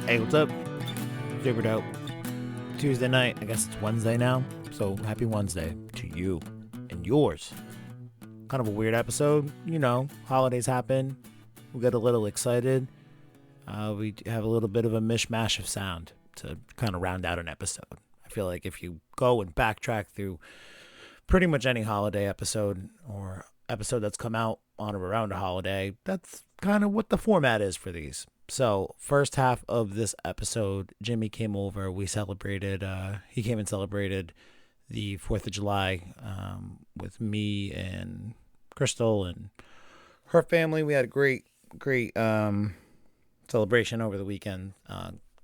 Hey, what's up? Super dope. Tuesday night. I guess it's Wednesday now. So happy Wednesday to you and yours. Kind of a weird episode. You know, holidays happen. We get a little excited. We have a little bit of a mishmash of sound to kind of round out an episode. I feel like if you go and backtrack through pretty much any holiday episode or episode that's come out on or around a holiday, that's kind of what the format is for these. So first half of this episode, Jimmy came over. We celebrated, he came and celebrated the 4th of July with me and Crystal and her family. We had a great celebration over the weekend.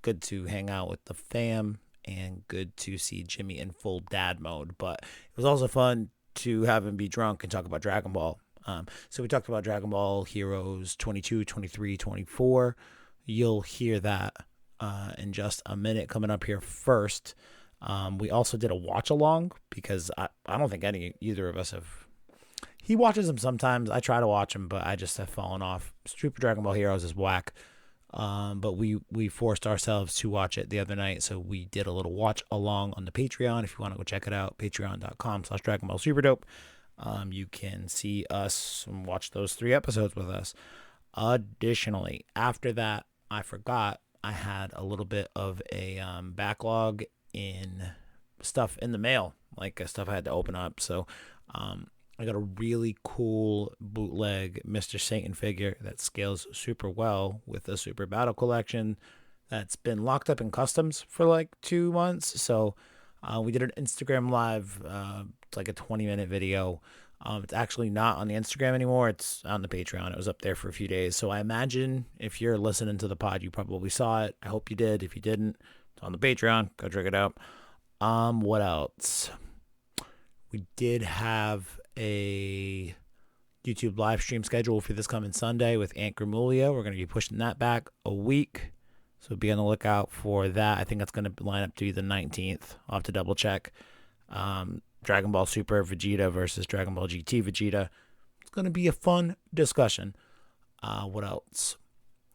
Good to hang out with the fam and good to see Jimmy in full dad mode. But it was also fun to have him be drunk and talk about Dragon Ball. So we talked about Dragon Ball Heroes 22, 23, 24. You'll hear that in just a minute coming up here first. We also did a watch along because I don't think either of us have. He watches them sometimes. I try to watch them, but I just have fallen off. Super Dragon Ball Heroes is whack. But we forced ourselves to watch it the other night, so we did a little watch along on the Patreon. If you want to go check it out, patreon.com/Dragon Ball Super Dope. You can see us and watch those 3 episodes with us. Additionally, after that, I forgot I had a little bit of a backlog in stuff in the mail, like stuff I had to open up. So I got a really cool bootleg Mr. Satan figure that scales super well with the Super Battle Collection that's been locked up in customs for like 2 months. So we did an Instagram live. It's like a 20-minute video. It's actually not on the Instagram anymore. It's on the Patreon. It was up there for a few days. So I imagine if you're listening to the pod, you probably saw it. I hope you did. If you didn't, it's on the Patreon. Go check it out. What else? We did have a YouTube live stream schedule for this coming Sunday with Aunt Gramulio. We're going to be pushing that back a week. So be on the lookout for that. I think that's going to line up to be the 19th. I'll have to double check. Dragon Ball Super Vegeta versus Dragon Ball GT Vegeta. It's going to be a fun discussion. What else?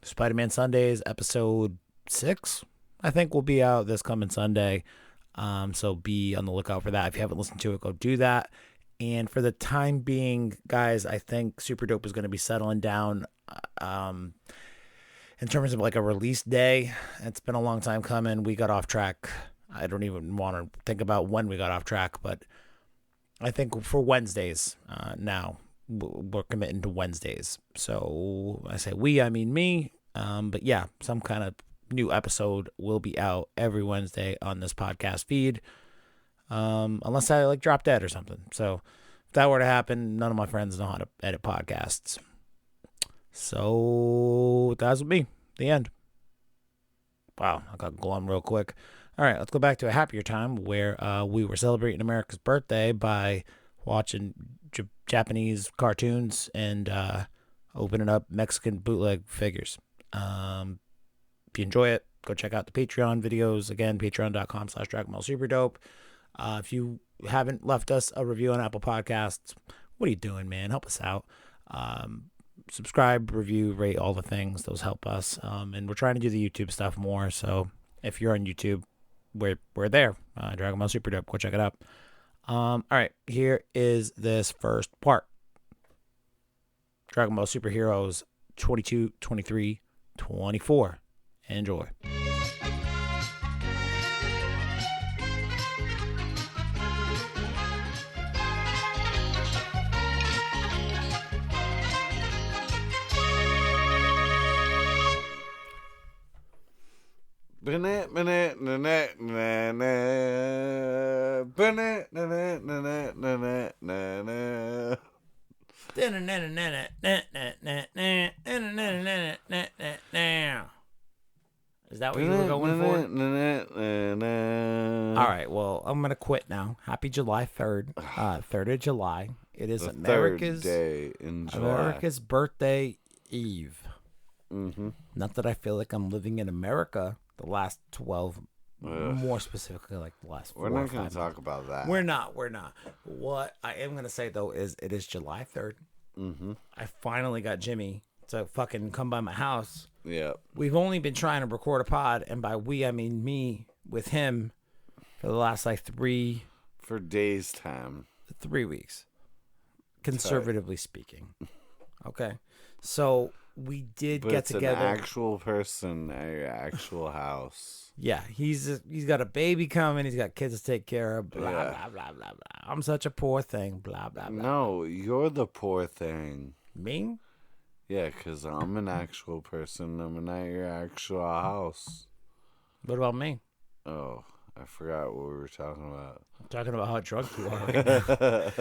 Spider-Man Sundays, episode 6, I think, will be out this coming Sunday. So be on the lookout for that. If you haven't listened to it, go do that. And for the time being, guys, I think Super Dope is going to be settling down in terms of like a release day. It's been a long time coming. We got off track. I don't even want to think about when we got off track, but I think for Wednesdays now, we're committing to Wednesdays. So I say we, I mean me. But yeah, some kind of new episode will be out every Wednesday on this podcast feed. Unless I like drop dead or something. So if that were to happen, none of my friends know how to edit podcasts. So that's with me. The end. Wow, I got glum real quick. All right, let's go back to a happier time where we were celebrating America's birthday by watching Japanese cartoons and opening up Mexican bootleg figures. If you enjoy it, go check out the Patreon videos. Again, patreon.com/Dragon Ball Super Dope. If you haven't left us a review on Apple Podcasts, what are you doing, man? Help us out. Subscribe, review, rate, all the things. Those help us. And we're trying to do the YouTube stuff more. So if you're on YouTube, we're there. Dragon Ball Super Dope. Go check it out. All right. Here is this first part. Dragon Ball Superheroes 22, 23, 24. Enjoy. Is that what you were going for? All right, well, I'm going to quit now. Happy July 3rd. 3rd of July. It is America's day in July. America's birthday eve. Mm-hmm. Not that I feel like I'm living in America the last 12, more specifically like the last 4 We're or not 5 going to talk about that. We're not. What I am going to say, though, is it is July 3rd. Mm-hmm. I finally got Jimmy to fucking come by my house Yep. We've only been trying to record a pod, and by we, I mean me with him for the last like For days time. 3 weeks, conservatively speaking. Okay. So we did But get it's together. an actual person at your actual house. Yeah, he's got a baby coming. He's got kids to take care of. Blah, Yeah. blah, blah, blah, blah. I'm such a poor thing. Blah, blah, blah. No, you're the poor thing. Me? Yeah, because I'm an actual person. I'm at your actual house. What about me? Oh, I forgot what we were talking about. I'm talking about how drunk you are right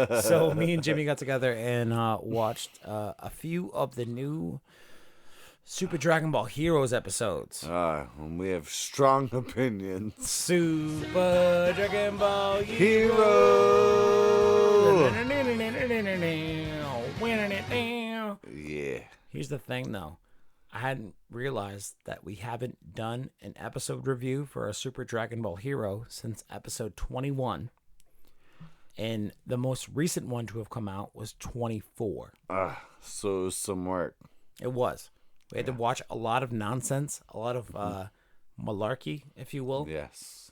now. So me and Jimmy got together and watched a few of the new Super Dragon Ball Heroes episodes. And we have strong opinions. Super Dragon Ball Hero! Yeah. Here's the thing, though. I hadn't realized that we haven't done an episode review for a Super Dragon Ball Hero since episode 21. And the most recent one to have come out was 24. So it was some work. It was. We had to watch a lot of nonsense, a lot of malarkey, if you will. Yes.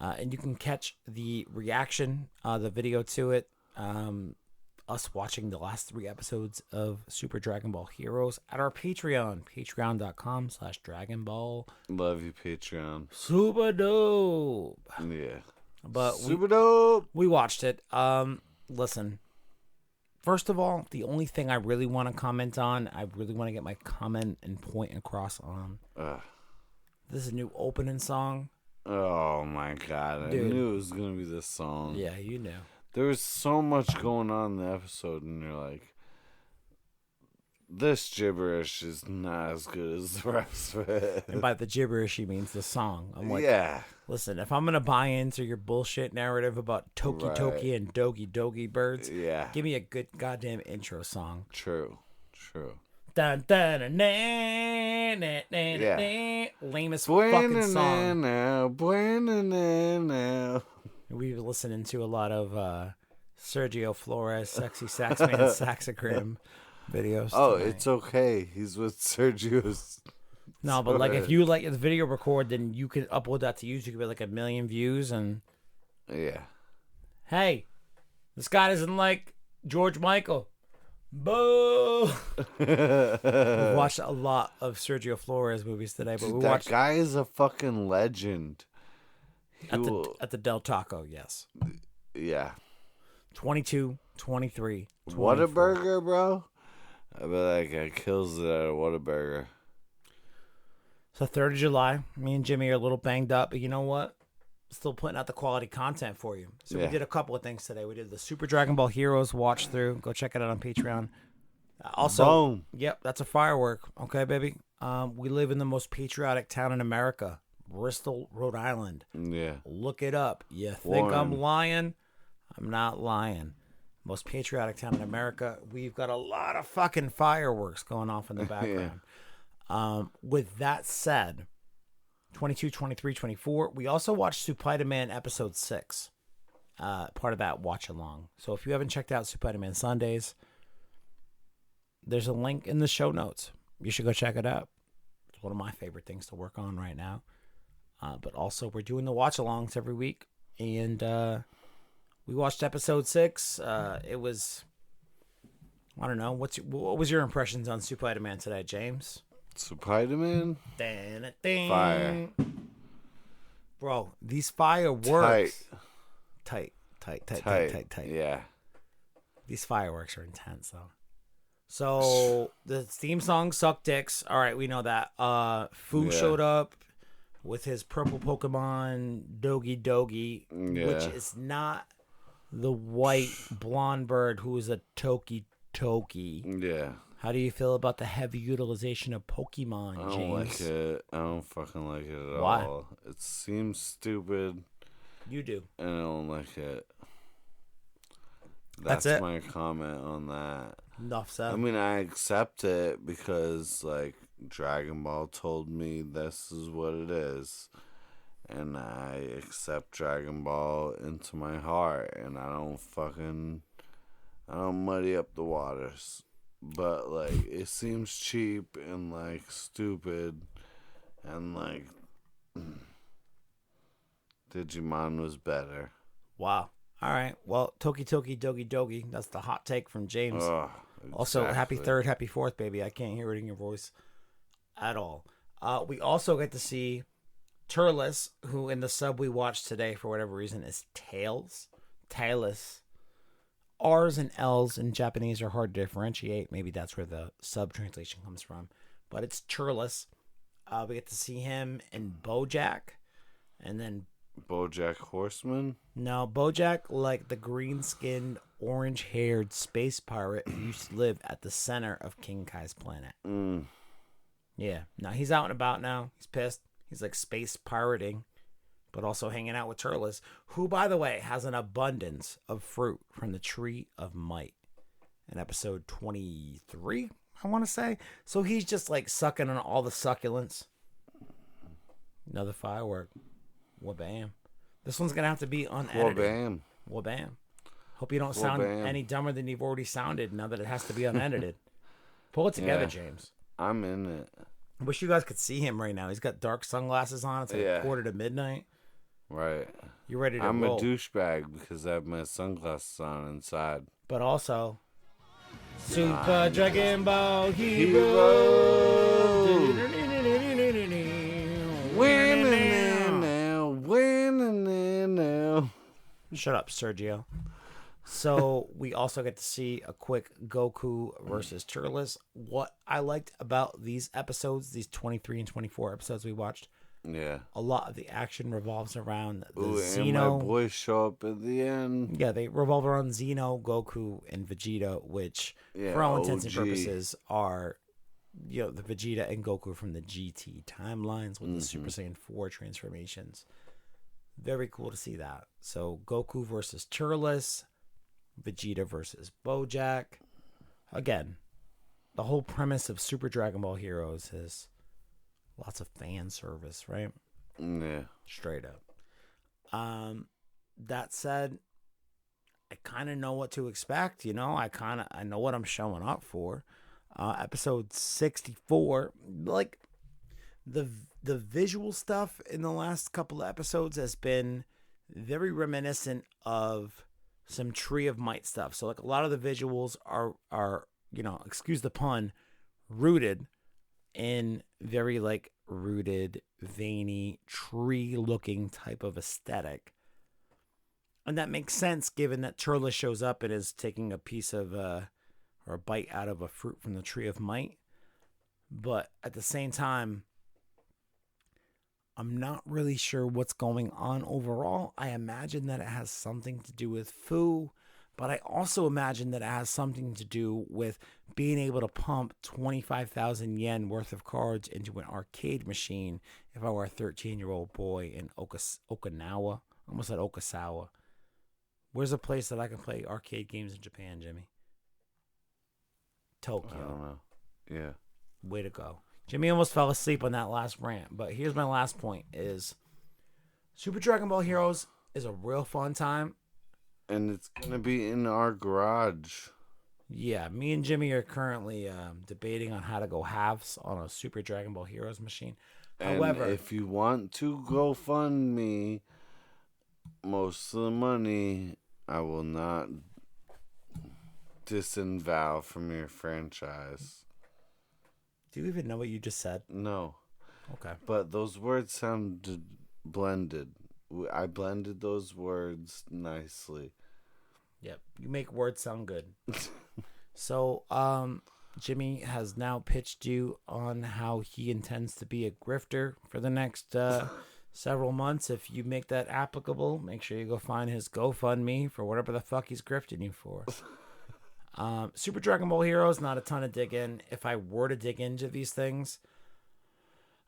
And you can catch the reaction, the video to it, us watching the last 3 episodes of Super Dragon Ball Heroes at our Patreon, patreon.com/Dragon Ball. Love you, Patreon. Super dope. Yeah. But Super dope. we watched it. Listen, first of all, the only thing I really want to comment on, I really want to get my comment and point across on. This is a new opening song. Oh my god. Dude. I knew it was going to be this song. Yeah, you knew. There was so much going on in the episode, and you're like, this gibberish is not as good as the rest of it. And by the gibberish, he means the song. I'm like, yeah. listen, if I'm going to buy into your bullshit narrative about Toki Toki and Dogi Dogi birds, Yeah. give me a good goddamn intro song. True. Dun, dun, dun, dun, dun, dun, Yeah. dun. Lamest fucking song. Now. We've been listening to a lot of Sergio Flores, Sexy Saxman, Saxogram videos. Oh, tonight. it's okay. He's with Sergio's. No, but like if you let the video record, then you can upload that to YouTube. You get like 1 million views, and Yeah. hey, this guy doesn't like George Michael. Boo! We've watched a lot of Sergio Flores movies today, but we That watched guy is a fucking legend. at the Del Taco. Yes, Yeah. 22, 23, 24. Whataburger, bro? I bet that guy kills it at a Whataburger. So 3rd of July, me and Jimmy are a little banged up, but you know what? Still putting out the quality content for you. So we Yeah. did a couple of things today. We did the Super Dragon Ball Heroes watch through. Go check it out on Patreon. Also, Boom. yep, that's a firework. Okay, baby. We live in the most patriotic town in America, Bristol, Rhode Island. Yeah. Look it up. You think I'm Warren. lying? I'm not lying. Most patriotic town in America. We've got a lot of fucking fireworks going off in the background. With that said, 22, 23, 24, we also watched Spider-Man episode 6. Part of that watch along. So if you haven't checked out Spider-Man Sundays, there's a link in the show notes. You should go check it out. It's one of my favorite things to work on right now. But also, we're doing the watch alongs every week. And we watched episode 6. It was, I don't know. What was your impressions on Spider-Man today, James? Spider-Man? Fire. Bro, these fireworks. Tight. Yeah. These fireworks are intense, though. So, the theme song, Suck Dicks. All right, we know that. Fu showed up with his purple Pokemon, Dogi Dogi, which is not the white blonde bird who is a Toki Toki. Yeah. How do you feel about the heavy utilization of Pokemon, James? I don't like it. I don't fucking like it at Why? all. It seems stupid, You do. and I don't like it. That's That's it? my comment on that. Enough said. I mean, I accept it because, like, Dragon Ball told me this is what it is. And I accept Dragon Ball into my heart. And I don't muddy up the waters. but like it seems cheap and like stupid, and like Digimon was better. Wow. All right. Well, Toki Toki Dogi Dogi. That's the hot take from James. Oh, Also, happy exactly. third, happy fourth, baby. I can't hear it in your voice at all. We also get to see Turles, who in the sub we watched today for whatever reason is Tails. Tails. R's and L's in Japanese are hard to differentiate. Maybe that's where the sub translation comes from. But it's Turles. We get to see him in Bojack. And then, BoJack Horseman. no, Bojack, like the green skinned, orange haired space pirate who used to live at the center of King Kai's planet. Mm. Yeah. Now he's out and about now. He's pissed. He's like space pirating, but also hanging out with Turles, who, by the way, has an abundance of fruit from the Tree of Might in episode 23, I want to say. So he's just like sucking on all the succulents. Another firework. Wabam. This one's going to have to be unedited. Wabam. Wabam. Hope you don't sound Wabam. any dumber than you've already sounded now that it has to be unedited. Pull it together, Yeah. James. I'm in it. I wish you guys could see him right now. He's got dark sunglasses on. It's like Yeah. 1:45. Right. You're ready to I'm roll. a douchebag because I have my sunglasses on inside. But also, Super Dragon Ball Hero. Winning now, winning now. Shut up, Sergio. So we also get to see a quick Goku versus Turles. What I liked about these episodes, these 23 and 24 episodes we watched, Yeah. a lot of the action revolves around the Ooh, and Xeno. my boys show up at the end. Yeah, they revolve around Xeno, Goku, and Vegeta, which, Yeah, for all intents and OG. purposes, are the Vegeta and Goku from the GT timelines with the Super Saiyan 4 transformations. Very cool to see that. So Goku versus Turles, Vegeta versus Bojack. Again, the whole premise of Super Dragon Ball Heroes is lots of fan service, right? Yeah. Straight up. That said, I kind of know what to expect. I know what I'm showing up for. Episode 64, like the visual stuff in the last couple of episodes has been very reminiscent of some Tree of Might stuff. So like a lot of the visuals are excuse the pun, rooted in very like rooted, veiny, tree looking type of aesthetic. And that makes sense given that Turles shows up and is taking a piece of or a bite out of a fruit from the Tree of Might. But at the same time, I'm not really sure what's going on overall. I imagine that it has something to do with Fu, but I also imagine that it has something to do with being able to pump 25,000 yen worth of cards into an arcade machine if I were a 13-year-old boy in Okinawa. I almost said Okasawa. Where's a place that I can play arcade games in Japan, Jimmy? Tokyo. I don't know. Yeah. Way to go. Jimmy almost fell asleep on that last rant, but here's my last point is Super Dragon Ball Heroes is a real fun time. And it's going to be in our garage. Yeah, me and Jimmy are currently debating on how to go halves on a Super Dragon Ball Heroes machine. And However, if you want to go fund me, most of the money I will not disavow from your franchise. do you even know what you just said? No. Okay. But those words sounded blended. I blended those words nicely. Yep. You make words sound good. So, Jimmy has now pitched you on how he intends to be a grifter for the next several months. If you make that applicable, make sure you go find his GoFundMe for whatever the fuck he's grifting you for. Super Dragon Ball Heroes, not a ton of dig in. If I were to dig into these things,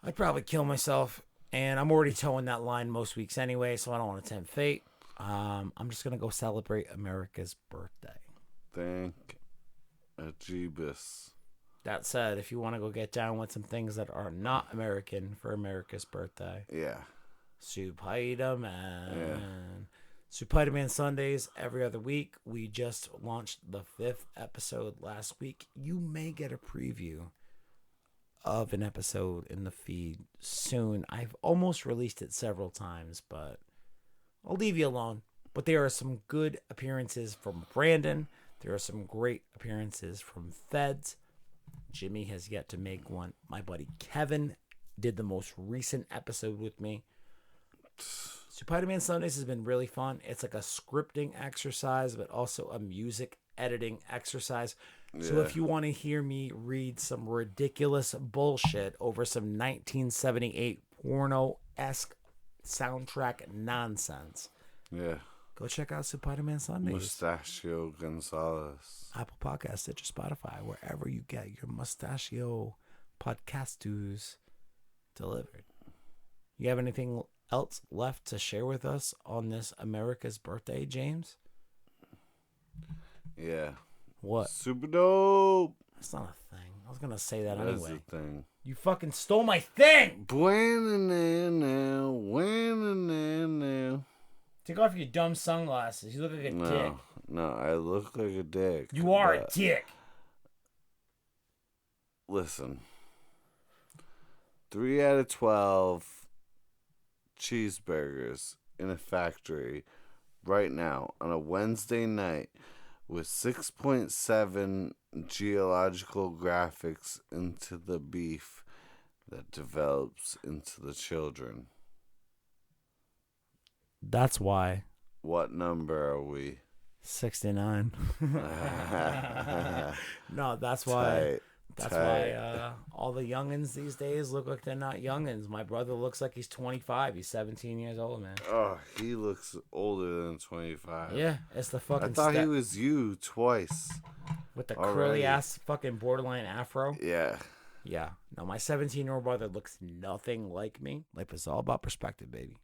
I'd probably kill myself. And I'm already towing that line most weeks anyway, so I don't want to tempt fate. I'm just going to go celebrate America's birthday. Thank Jeebus. That said, if you want to go get down with some things that are not American for America's birthday, Yeah. Spider-Man. Yeah. Spider-Man Sundays every other week. We just launched the 5th episode last week. You may get a preview of an episode in the feed soon. I've almost released it several times, but I'll leave you alone. But there are some good appearances from Brandon. There are some great appearances from Feds. Jimmy has yet to make one. My buddy Kevin did the most recent episode with me. Spider-Man Sundays has been really fun. It's like a scripting exercise, but also a music editing exercise. Yeah. So if you want to hear me read some ridiculous bullshit over some 1978 porno-esque soundtrack nonsense, go check out Spider-Man Sundays. Mustachio Gonzalez. Apple Podcasts, Stitcher, Spotify, wherever you get your Mustachio podcastos delivered. You have anything else left to share with us on this America's birthday, James? Yeah. What? Super dope. That's not a thing. I was gonna say that That's anyway. a thing. You fucking stole my thing. Take off your dumb sunglasses. You look like a dick. No, I look like a dick. You are a dick. Listen. 3 out of 12 cheeseburgers in a factory right now on a Wednesday night with 6.7 geological graphics into the beef that develops into the children. That's why. What number are we? 69. No, that's why. That's why all the youngins these days look like they're not youngins. My brother looks like he's 25. He's 17 years old, man. Oh, he looks older than 25. Yeah, it's the fucking. I thought he was you twice. With the curly ass fucking borderline afro. Yeah. Yeah. No, my 17-year-old brother looks nothing like me. Life is all about perspective, baby.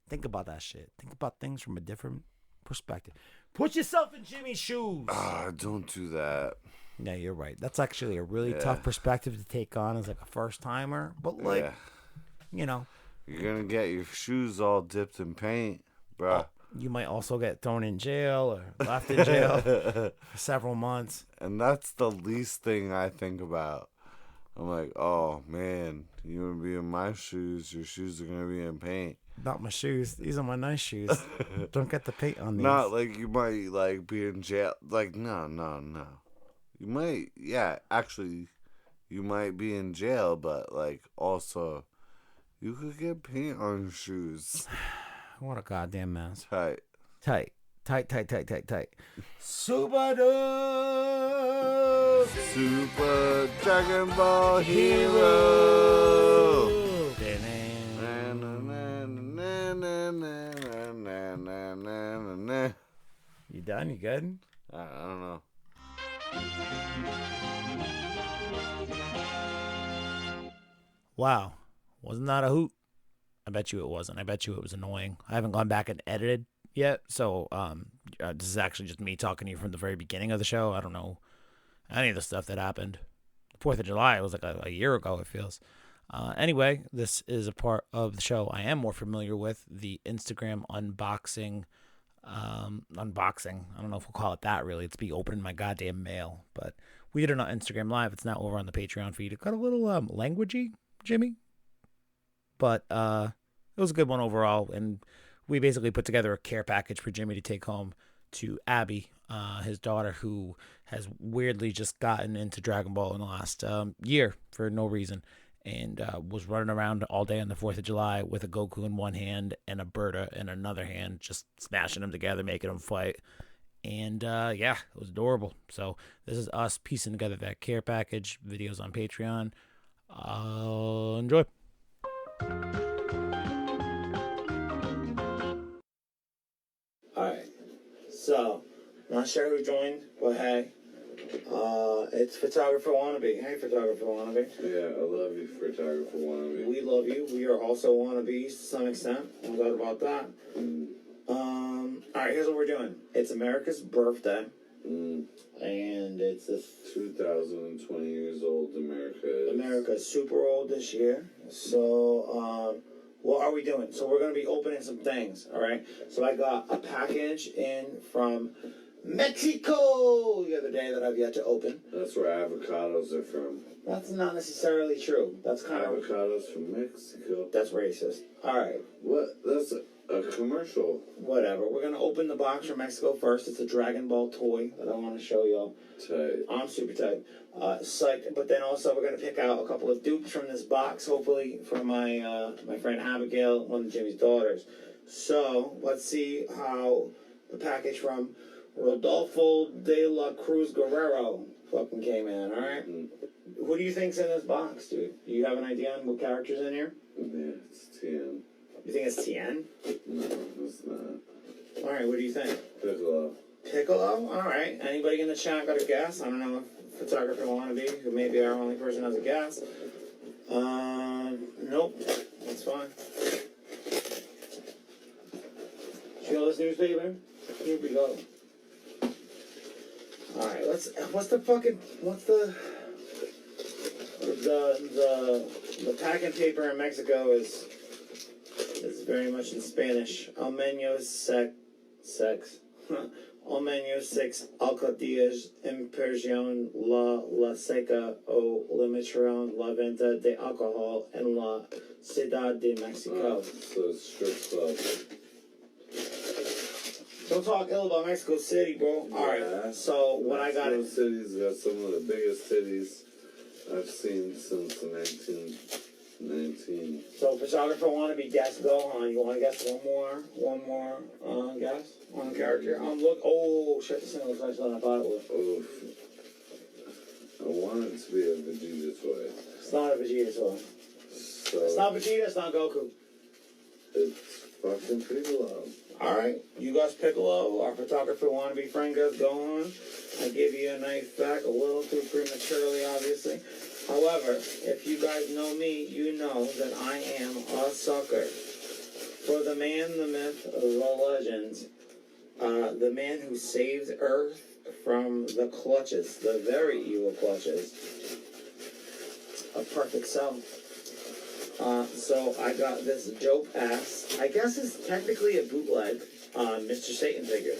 Think about that shit. Think about things from a different perspective. Put yourself in Jimmy's shoes. Don't do that. Yeah, you're right. That's actually a really tough perspective to take on as like a first timer. But like, you know, you're gonna get your shoes all dipped in paint, bro. You might also get thrown in jail or left in jail for several months. And that's the least thing I think about. I'm like, oh man, you're gonna be in my shoes. Your shoes are gonna be in paint. Not my shoes. These are my nice shoes. Don't get the paint on these. Not like you might like be in jail. Like no. You might, actually, you might be in jail, but like also, you could get paint on your shoes. What a goddamn mess. Tight. Super dope. Super Dragon Ball Hero. You done? You good? I don't know. Wow. Wasn't that a hoot? I bet you it wasn't. I bet you it was annoying. I haven't gone back and edited yet, so this is actually just me talking to you from the very beginning of the show. I don't know any of the stuff that happened. 4th of July, it was like a year ago, it feels. Anyway, this is a part of the show I am more familiar with, the Instagram unboxing. I don't know if we'll call it that, really. It's be opening my goddamn mail, but we did it on Instagram Live. It's now over on the Patreon feed. It got a little languagey, Jimmy, but it was a good one overall, and we basically put together a care package for Jimmy to take home to Abby, his daughter, who has weirdly just gotten into Dragon Ball in the last year for no reason, and was running around all day on the 4th of July with a Goku in one hand and a Berta in another hand, just smashing them together, making them fight. And it was adorable. So this is us piecing together that care package. Videos on Patreon. Enjoy. Alright, so not sure who joined, but hey, it's Photographer Wannabe. Hey, Photographer Wannabe. Yeah, I love you, Photographer Wannabe. We love you. We are also wannabes to some extent. No doubt about that. Alright, here's what we're doing. It's America's birthday. And it's this 2020 years old, America. America's super old this year. So, what are we doing? So we're going to be opening some things, all right? So I got a package in from Mexico the other day that I've yet to open. That's where avocados are from. That's not necessarily true. That's kind of... Avocados from Mexico. That's racist. All right. What? That's a commercial. Whatever. We're going to open the box from Mexico first. It's a Dragon Ball toy that I want to show y'all. Tight. I'm super tight. Psyched. But then also we're going to pick out a couple of dupes from this box, hopefully, for my my friend Abigail, one of Jimmy's daughters. So, let's see how the package from Rodolfo de la Cruz Guerrero fucking came in, alright? Mm-hmm. Who do you think's in this box, dude? Do you have an idea on what character's in here? Yeah, it's Tien. You think it's Tien? No, it's not. Alright, what do you think? Piccolo. Piccolo? Alright. Anybody in the chat got a guess? I don't know if photographer wannabe, who may be our only person has a guess. Nope. That's fine. Feel this newspaper? Here we go. Alright, what's the packing paper in Mexico is very much in Spanish. Al menos sex. Al menos 6 alcaldías impresión la seca o limitaron la venta de alcohol en la ciudad de Mexico. So it's strip club. Don't talk ill about Mexico City, bro. Alright, so what I got Mexico City's got some of the biggest cities I've seen since the 1919. So photographer wannabe guess go on. You want to guess one more guess on the character? Oh shit! This thing looks nicer than I thought it would. Oof. I want it to be a Vegeta toy. It's not a Vegeta toy. So It's not Vegeta. It's not Goku. it's fucking Piccolo. All right, you guys Piccolo. Our photographer wannabe friend goes go on. I give you a knife back a little too prematurely, obviously. However, if you guys know me, you know that I am a sucker for the man, the myth, the legend, the man who saved Earth from the clutches, the very evil clutches of Perfect Cell. So I got this dope ass, I guess it's technically a bootleg Mr. Satan figure.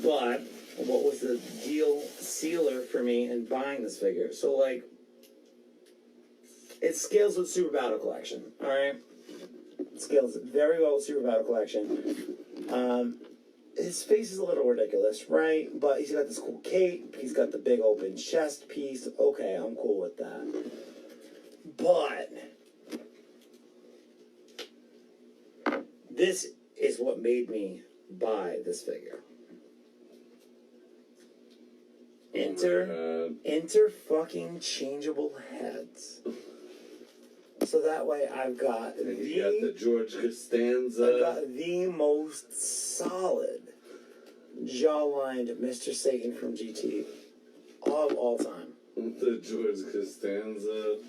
But what was the deal sealer for me in buying this figure? So like, it scales with Super Battle Collection, alright? It scales very well with Super Battle Collection. His face is a little ridiculous, right? But he's got this cool cape, he's got the big open chest piece. Okay, I'm cool with that. But this is what made me buy this figure. Enter fucking changeable heads. So that way I've got You got the George Costanza. I've got the most solid jawlined Mr. Satan from GT of all time. The George Costanza.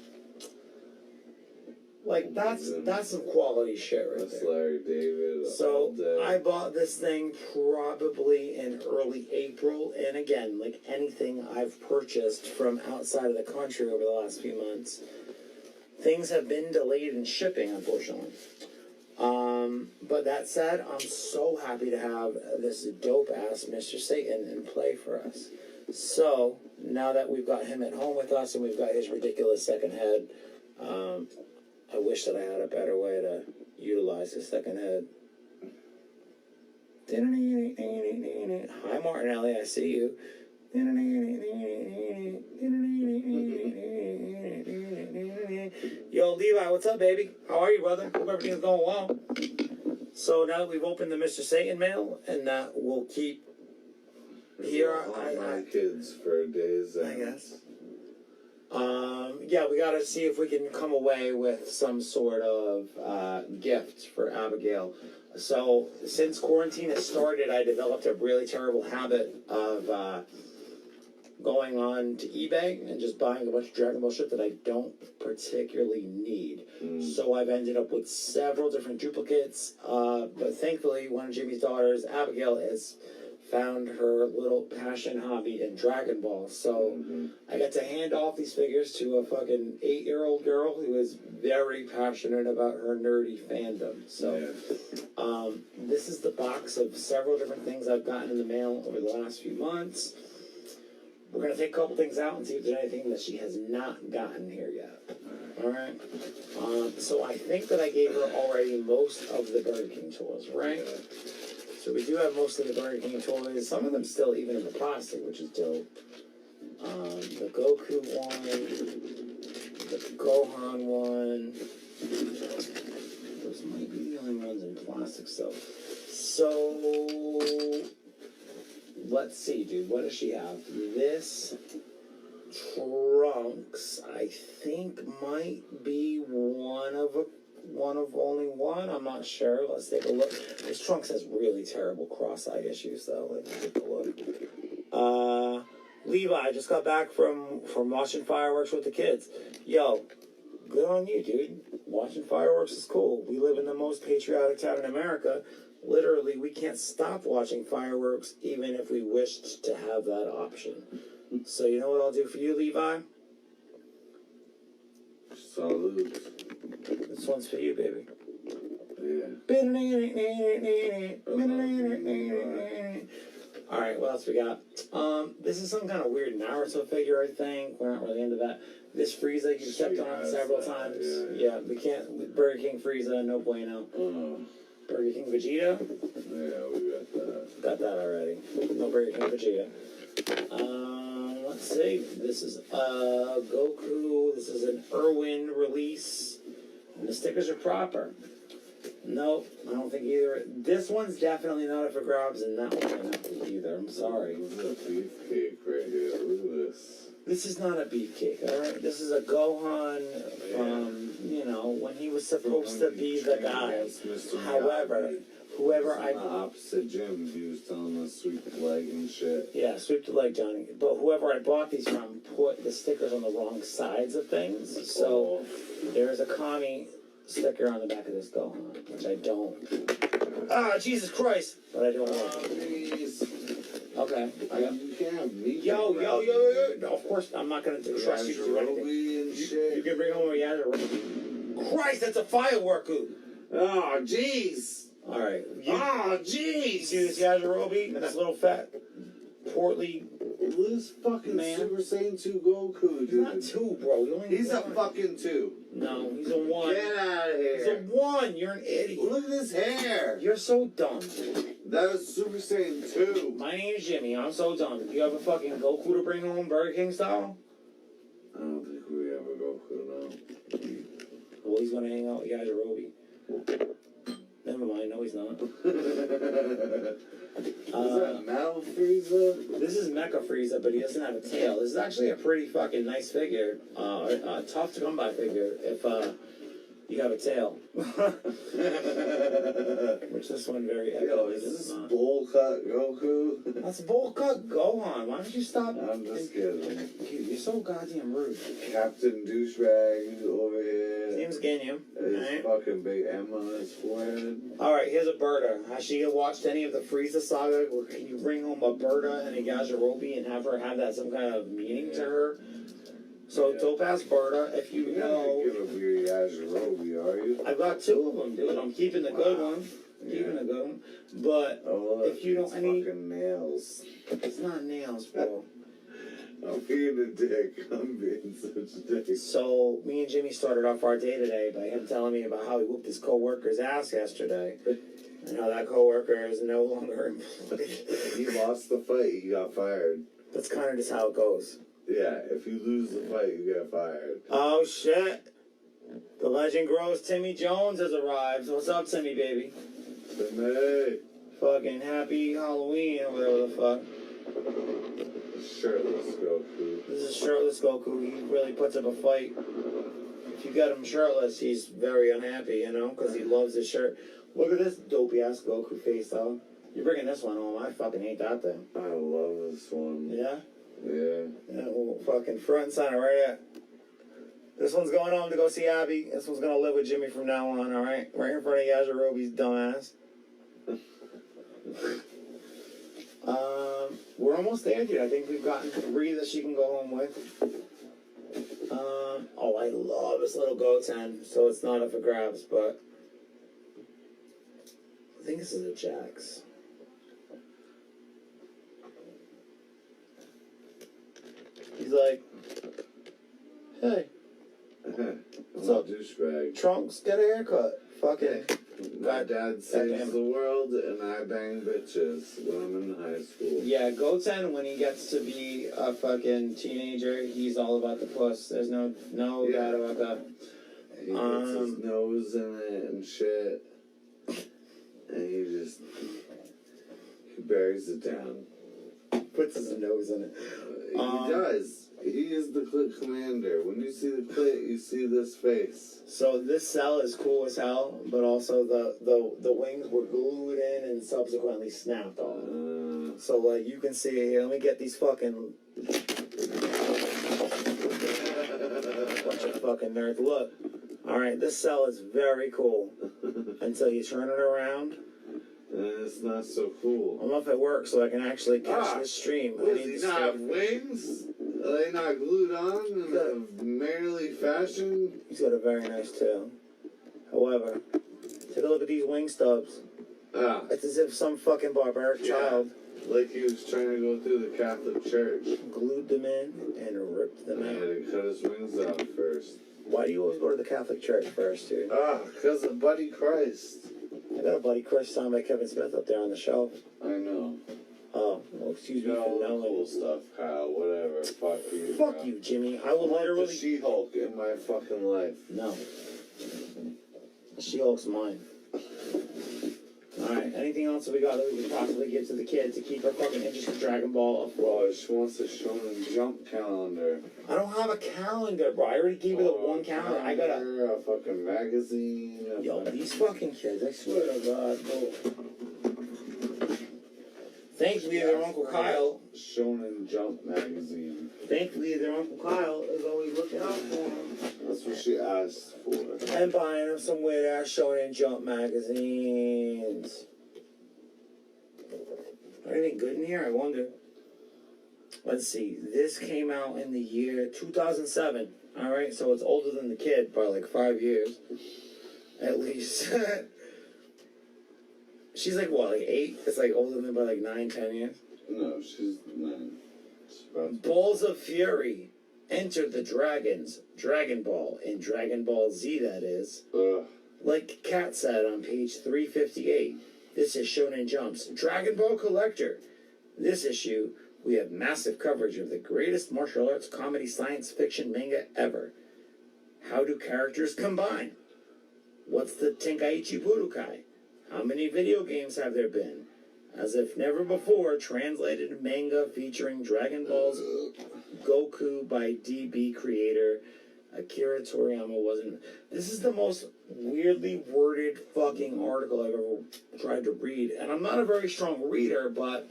Like that's some quality shit right That's there. Larry David. So I bought this thing probably in early April, and again, like anything I've purchased from outside of the country over the last few months, things have been delayed in shipping, unfortunately. But that said, I'm so happy to have this dope-ass Mr. Satan in play for us. So, now that we've got him at home with us and we've got his ridiculous second head, I wish that I had a better way to utilize his second head. Hi, Martinelli, I see you. Yo, Levi, what's up, baby? How are you, brother? Hope everything's going well. So now that we've opened the Mr. Satan mail, and we'll keep here. My kids for days. I guess. Yeah, we gotta see if we can come away with some sort of gift for Abigail. So, since quarantine has started, I developed a really terrible habit of going on to eBay and just buying a bunch of Dragon Ball shit that I don't particularly need. So I've ended up with several different duplicates, but thankfully one of Jimmy's daughters, Abigail, has found her little passion hobby in Dragon Ball. So I got to hand off these figures to a fucking 8-year-old girl who is very passionate about her nerdy fandom. So this is the box of several different things I've gotten in the mail over the last few months. We're going to take a couple things out and see if there's anything that she has not gotten here yet. Alright? So I think that I gave her already most of the Burger King toys, right? So we do have most of the Burger King toys. Some of them still even in the plastic, which is dope. The Goku one, the Gohan one. Those might be the only ones in plastic still. So let's see, dude. What does she have? This Trunks, I think, might be one of only one. I'm not sure. Let's take a look. This Trunks has really terrible cross-eye issues, though. Let's take a look. Levi, I just got back from watching fireworks with the kids. Yo, good on you, dude. Watching fireworks is cool. We live in the most patriotic town in America. Literally, we can't stop watching fireworks even if we wished to have that option. So you know what I'll do for you, Levi? Salute. This one's for you, baby. Yeah. Alright, what else we got? This is some kind of weird Naruto figure, I think. We're not really into that. This Frieza you stepped on several times. Yeah, we can't. Burger King Frieza, no bueno. Burger King Vegeta? Yeah, we got that. Got that already. No Burger King Vegeta. Let's see. This is Goku. This is an Irwin release. And the stickers are proper. Nope, I don't think either. This one's definitely not up for grabs, and that one not either. I'm sorry. This is a beefcake right here. Look at this. This is not a beefcake, alright? This is a Gohan from, when he was supposed to be the guy. However, whoever I... The opposite gym, he was telling us sweep the leg and shit. Yeah, sweep the leg, Johnny. But whoever I bought these from put the stickers on the wrong sides of things. So there's a Kami sticker on the back of this Gohan, which I don't. Ah, Jesus Christ! But I don't want. Okay. You can't have meat. Yo. No, of course, I'm not going to trust you to do anything. You can bring home a Yajirobe. Christ, that's a fireworker! Oh, jeez! Alright. Oh, jeez! See this Yajirobe and this little fat, portly... This fucking Man. Super Saiyan 2 Goku, dude. He's not 2, bro. He's a fucking 2. No, he's a 1. Get out of He's a here. 1. You're an idiot. Look at his hair. You're so dumb. That was Super Saiyan 2. My name is Jimmy. I'm so dumb. You have a fucking Goku to bring home, Burger King style? I don't think we have a Goku now. Well, he's gonna hang out with Yajirobe. Never mind. No, he's not. Is that Metal Frieza? This is Mecha Frieza, but he doesn't have a tail. This is actually a pretty fucking nice figure. Tough to come by figure if you have a tail. Which this one very Yo, is this bowl cut Goku? That's bowl cut Gohan. Why don't you stop? I'm just kidding. Dude, you're so goddamn rude. Captain Douchebag over here. Name's Ganyu. His fucking big M on his forehead. Alright, here's a Berta. Has she watched any of the Frieza saga? Or can you bring home a Berta and a Yajirobe and have her have that some kind of meaning to her? So, dope ass Berta, if you know. You're not gonna give a Yajirobe, are you? I've got 2 of them, dude. I'm keeping the good one. Keeping the good one. But if you don't any fucking nails. It's not nails, bro. I'm being a dick. I'm being such a dick. So me and Jimmy started off our day today by him telling me about how he whooped his coworker's ass yesterday. And how that coworker is no longer employed. He lost the fight, he got fired. That's kind of just how it goes. Yeah, if you lose the fight, you get fired. Oh shit. The legend grows. Timmy Jones has arrived. What's up, Timmy, baby? Timmy! Fucking happy Halloween or whatever the fuck. Shirtless Goku. This is shirtless Goku. He really puts up a fight. If you got him shirtless, he's very unhappy, because he loves his shirt. Look at this dopey ass Goku face, though. You're bringing this one home. I fucking hate that thing. I love this one. Yeah? Yeah. Yeah, well, fucking front and center right here. This one's going home to go see Abby. This one's going to live with Jimmy from now on, alright? Right in front of Yajirobe's dumbass. we're almost there, dude. I think we've gotten 3 that she can go home with. Oh, I love this little Goten, so it's not up for grabs, but I think this is a Jax. He's like, hey, what's up, douchebag? Trunks? Get a haircut. Fucking. My dad saves the world, and I bang bitches when I'm in high school. Yeah, Goten, when he gets to be a fucking teenager, he's all about the puss. There's no doubt about that. He puts his nose in it and shit, and he buries it down. Puts his nose in it. He does. He is the clit commander. When you see the clit, you see this face. So this cell is cool as hell, but also the wings were glued in and subsequently snapped on. So like you can see here, let me get these fucking bunch of fucking nerds. Look, all right, this cell is very cool until you turn it around. And it's not so cool. I don't know if it works, so I can actually catch this stream. Does he not have wings? Are they not glued on in a merely fashion? He's got a very nice tail. However, take a look at these wing stubs. It's as if some fucking barbaric child, like he was trying to go through the Catholic Church, glued them in and ripped them out. Yeah, he cut his wings off first. Why do you always go to the Catholic Church first, dude? Because of Buddy Christ. I got a Buddy Christ signed by Kevin Smith up there on the shelf. I know. Oh, well, excuse me for all the knowing. cool stuff, Kyle. Whatever. Fuck you. Fuck you, Jimmy. I will literally. The She-Hulk in my fucking life. No. She-Hulk's mine. Alright, anything else that we got that we can possibly give to the kid to keep her fucking interest in Dragon Ball afloat? Bro, she wants a Shonen Jump calendar. I don't have a calendar, bro. I already gave her the one calendar. I got a fucking magazine. Yo, these fucking kids, I swear to God, bro. Thankfully, their Uncle Kyle. Shonen Jump magazine. Thankfully, their Uncle Kyle is always looking out for them. That's what she asked for. And buying them some weird ass Shonen Jump magazines. Anything good in here? I wonder. Let's see. This came out in the year 2007. Alright, so it's older than the kid by like 5 years. At least. She's like what, like 8? It's like older than by like 9-10 years? No, she's 9. Balls of Fury. Enter the Dragons. Dragon Ball. In Dragon Ball Z, that is. Like Kat said on page 358. This is Shonen Jump's Dragon Ball Collector. This issue, we have massive coverage of the greatest martial arts comedy science fiction manga ever. How do characters combine? What's the Tenkaichi Budokai? How many video games have there been? As if never before, translated manga featuring Dragon Ball's Goku by DB creator Akira Toriyama wasn't. This is the most weirdly worded fucking article I've ever tried to read, and I'm not a very strong reader, but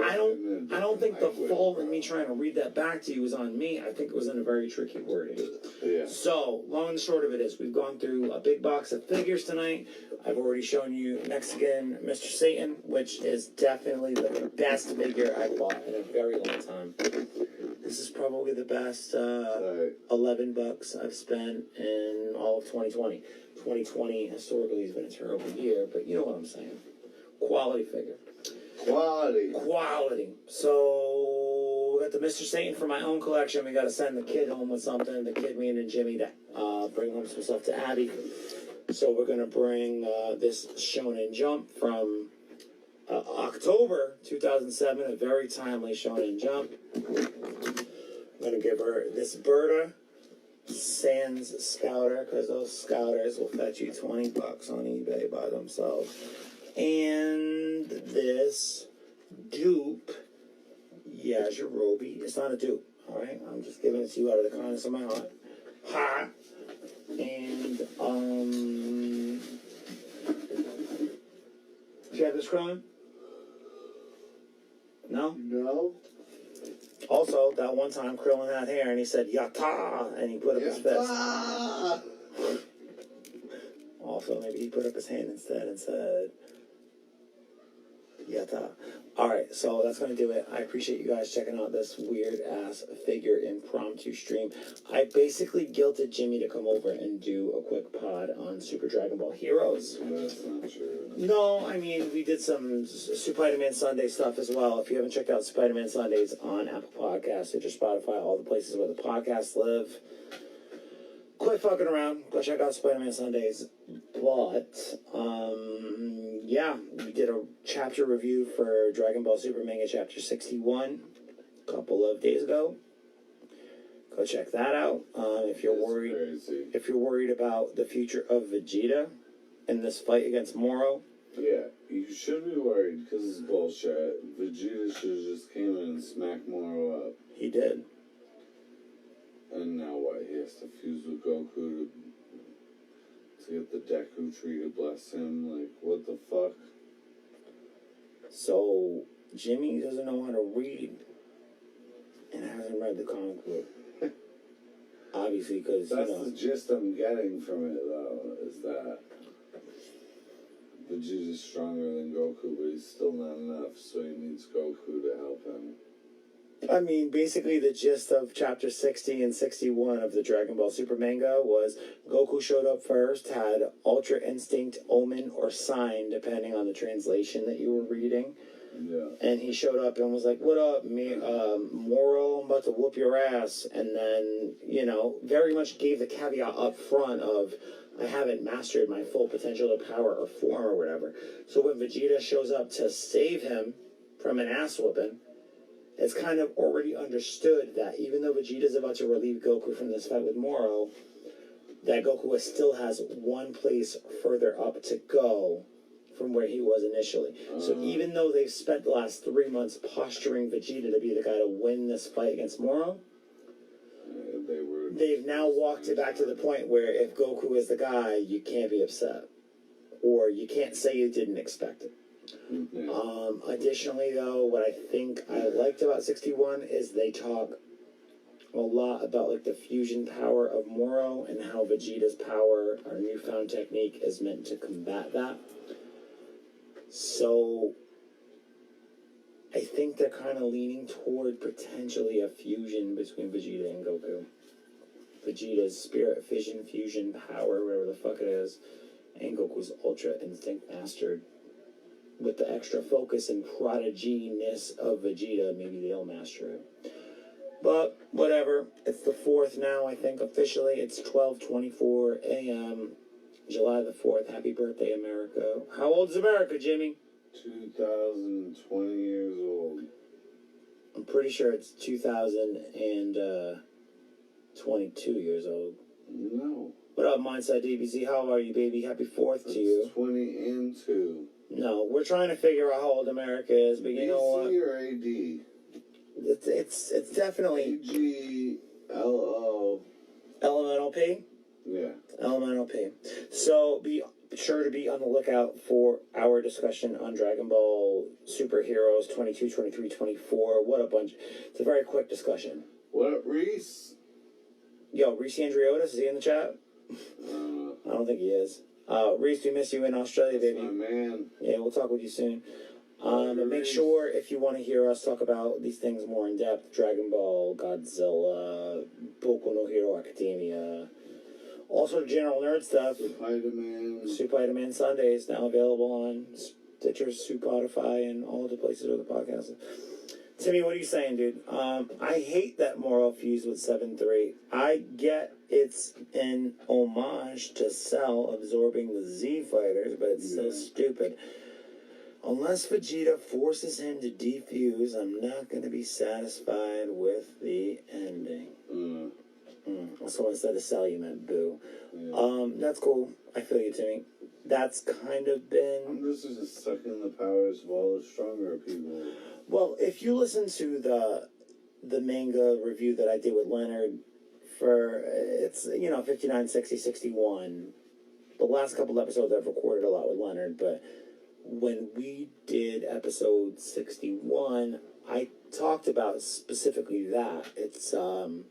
I don't think the fault in me trying to read that back to you was on me. I think it was in a very tricky wording. Yeah. So, long and short of it is, we've gone through a big box of figures tonight. I've already shown you Mexican Mr. Satan, which is definitely the best figure I've bought in a very long time. This is probably the best $11 I've spent in all of 2020. 2020 historically has been a terrible year, but you know what I'm saying. Quality figure. Quality. So, we got the Mr. Satan for my own collection. We got to send the kid home with something. The kid, me, and Jimmy to bring home some stuff to Abby. So, we're going to bring this Shonen Jump from October 2007, a very timely Shonen Jump. I'm going to give her this Berta Sans Scouter, because those Scouters will fetch you $20 on eBay by themselves. And this dupe, Yajirobe. It's not a dupe, alright? I'm just giving it to you out of the kindness of my heart. Ha! And, do you have this, Krillin? No? No. Also, that one time Krillin had hair and he said, Yata! And he put up his fist. Also, maybe he put up his hand instead and said, Yata. Alright, so that's going to do it. I appreciate you guys checking out this weird-ass figure impromptu stream. I basically guilted Jimmy to come over and do a quick pod on Super Dragon Ball Heroes. That's not true. No, I mean, we did some Spider-Man Sunday stuff as well. If you haven't checked out Spider-Man Sundays on Apple Podcasts, Stitcher, Spotify, all the places where the podcasts live, quit fucking around. Go check out Spider-Man Sundays. But, yeah, we did a chapter review for Dragon Ball Super Manga Chapter 61 a couple of days ago. Go check that out. If you're worried about the future of Vegeta in this fight against Moro. Yeah, you should be worried because it's bullshit. Vegeta should have just came in and smacked Moro up. He did. And now what? He has to fuse with Goku to get the Deku tree to bless him. Like, what the fuck? So, Jimmy doesn't know how to read and hasn't read the comic book. Obviously, because, That's the gist I'm getting from it, though, is that Vegeta's stronger than Goku, but he's still not enough, so he needs Goku to help him. I mean, basically the gist of Chapter 60 and 61 of the Dragon Ball Super manga was Goku showed up first, had Ultra Instinct, Omen, or Sign, depending on the translation that you were reading. Yeah. And he showed up and was like, what up, Moro, I'm about to whoop your ass. And then, very much gave the caveat up front of, I haven't mastered my full potential of power or form or whatever. So when Vegeta shows up to save him from an ass whooping, it's kind of already understood that even though Vegeta's about to relieve Goku from this fight with Moro, that Goku still has one place further up to go from where he was initially. So even though they've spent the last 3 months posturing Vegeta to be the guy to win this fight against Moro, they've now walked it back to the point where if Goku is the guy, you can't be upset. Or you can't say you didn't expect it. Mm-hmm. Additionally, though, what I think I liked about 61 is they talk a lot about like the fusion power of Moro and how Vegeta's power, our newfound technique, is meant to combat that. So I think they're kind of leaning toward potentially a fusion between Vegeta and Goku. Vegeta's spirit fission fusion power, whatever the fuck it is, and Goku's Ultra Instinct mastered. With the extra focus and prodigy-ness of Vegeta, maybe they'll master it. But, whatever. It's the 4th now, I think, officially. It's 12:24 a.m., July the 4th. Happy birthday, America. How old is America, Jimmy? 2020 years old. I'm pretty sure it's 2022 years old. No. What up, Mindset DBZ? How are you, baby? Happy 4th to you. 20 and 2. No, we're trying to figure out how old America is, but you know what? BC or AD? It's definitely AGLO. Elemental P? Yeah. Elemental P. So be sure to be on the lookout for our discussion on Dragon Ball Superheroes 22, 23, 24. What a bunch. It's a very quick discussion. What up, Reese? Yo, Reese Andriotis, is he in the chat? I don't think he is. Reese, we miss you in Australia, baby. My man. Yeah, we'll talk with you soon. And make sure, if you want to hear us talk about these things more in depth, Dragon Ball, Godzilla, Boku no Hero Academia, all sort of general nerd stuff. Spider-Man Sundays, now available on Stitcher, Spotify, and all the places where the podcast is. Timmy, what are you saying, dude? I hate that Moro fused with 7-3. I get it's an homage to Cell absorbing the Z fighters, but it's so stupid. Unless Vegeta forces him to defuse, I'm not going to be satisfied with the ending. So instead of Cell, you meant Boo. Yeah. That's cool. I feel you, Timmy. That's kind of been... I'm just sucking the powers of all the stronger people. Well, if you listen to the manga review that I did with Leonard for, it's, 59, 60, 61. The last couple episodes I've recorded a lot with Leonard, but when we did episode 61, I talked about specifically that. It's, in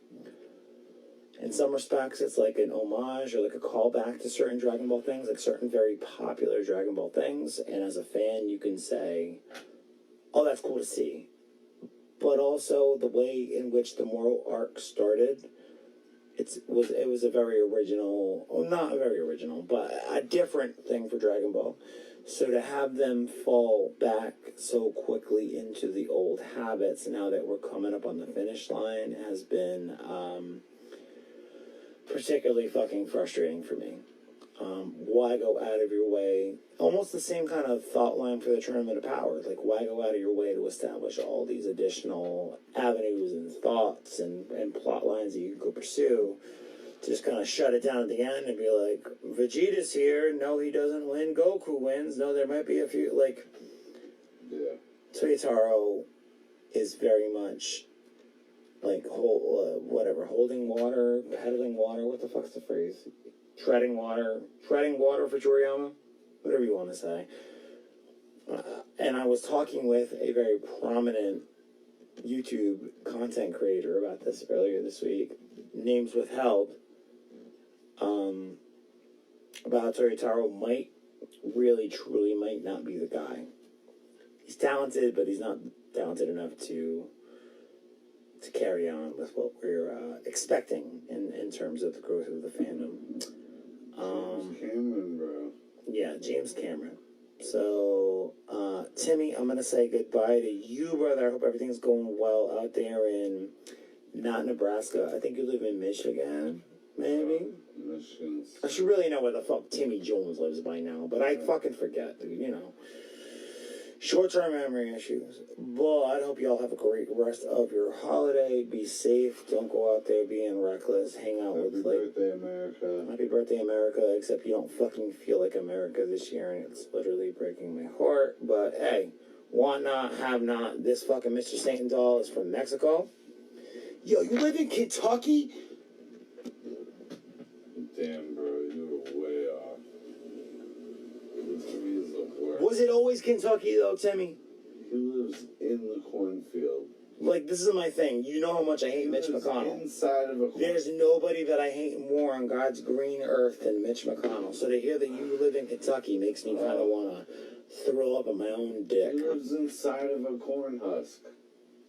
some respects, it's like an homage or like a callback to certain Dragon Ball things, like certain very popular Dragon Ball things. And as a fan, you can say, oh, that's cool to see. But also the way in which the moral arc started, it was a very original, well, not very original, but a different thing for Dragon Ball. So to have them fall back so quickly into the old habits now that we're coming up on the finish line has been particularly fucking frustrating for me. Why go out of your way? Almost the same kind of thought line for the Tournament of Power. Like, why go out of your way to establish all these additional avenues and thoughts and plot lines that you can go pursue? To just kind of shut it down at the end and be like, Vegeta's here. No, he doesn't win. Goku wins. No, there might be a few. Like, Yeah. Toyotaro is very much like holding water, peddling water. What the fuck's the phrase? Treading water for Toriyama, whatever you want to say. And I was talking with a very prominent YouTube content creator about this earlier this week, names withheld, about how Toyotaro might not be the guy. He's talented, but he's not talented enough to carry on with what we're expecting in terms of the growth of the fandom. James Cameron, bro. Yeah, James Cameron. So, Timmy, I'm going to say goodbye to you, brother. I hope everything's going well out there in, not Nebraska. I think you live in Michigan, maybe? Michigan. I should really know where the fuck Timmy Jones lives by now, but I fucking forget, dude, you know. Short-term memory issues. But I hope you all have a great rest of your holiday. Be safe. Don't go out there being reckless. Hang out with, like... Happy birthday, America. Happy birthday, America, except you don't fucking feel like America this year, and it's literally breaking my heart. But, hey, want not, have not. This fucking Mr. Satan doll is from Mexico. Yo, you live in Kentucky? Damn, bro, you were way off. Timmy is the worst. Was it always Kentucky, though, Timmy? He lives in the cornfield. Like, this is my thing. You know how much I hate Mitch McConnell. Inside of a cornfield. There's nobody that I hate more on God's green earth than Mitch McConnell. So to hear that you live in Kentucky makes me kind of want to throw up on my own dick. He lives inside of a corn husk.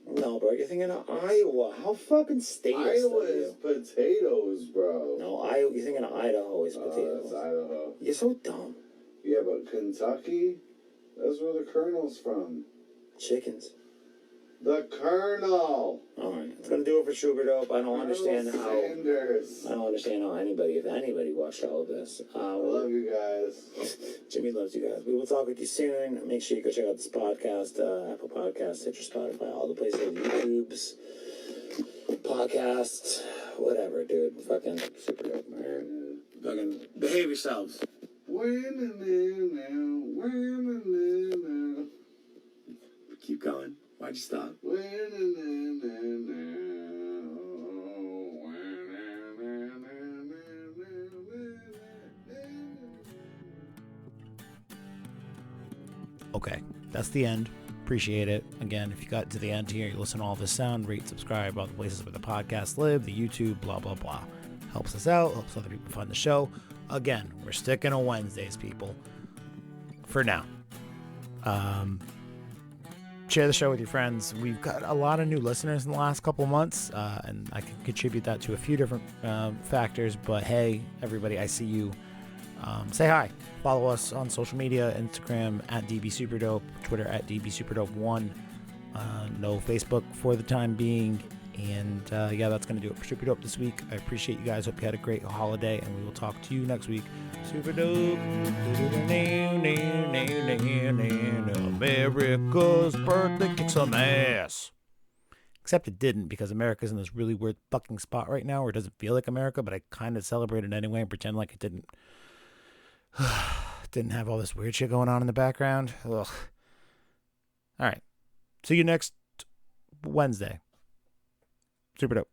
No, bro, you're thinking of Iowa. How fucking statist Iowa are is you? Potatoes, bro. No, Iowa. You're thinking of Idaho is potatoes. That's Idaho. You're so dumb. Yeah, but Kentucky, that's where the Colonel's from. Chickens. The Colonel. All right, it's gonna do it for Super Dope. I don't understand how. Sanders. I don't understand how anybody, if anybody, watched all of this. I love you guys. Jimmy loves you guys. We will talk with you soon. Make sure you go check out this podcast, Apple Podcasts, Stitcher, Spotify, all the places, YouTube's, podcasts, whatever, dude. Fucking Super Dope, man. Fucking behave yourselves. Keep going. Why'd you stop? Okay, that's the end. Appreciate it. Again, if you got to the end here, you listen to all this sound, rate, subscribe, all the places where the podcast live, the YouTube, blah, blah, blah. Helps us out, helps other people find the show. Again, we're sticking to Wednesdays, people. For now. Share the show with your friends. We've got a lot of new listeners in the last couple months, and I can contribute that to a few different factors. But hey, everybody, I see you. Say hi. Follow us on social media, Instagram at DBSuperDope, Twitter at DBSuperDope1. No Facebook for the time being. And yeah, that's going to do it for Super Dope this week. I appreciate you guys. Hope you had a great holiday, and we will talk to you next week. Super Dope. America's birthday kicks some ass. Except it didn't, because America's in this really weird fucking spot right now where it doesn't feel like America, but I kind of celebrate it anyway and pretend like it didn't have all this weird shit going on in the background. Ugh. All right. See you next Wednesday. Super Dope.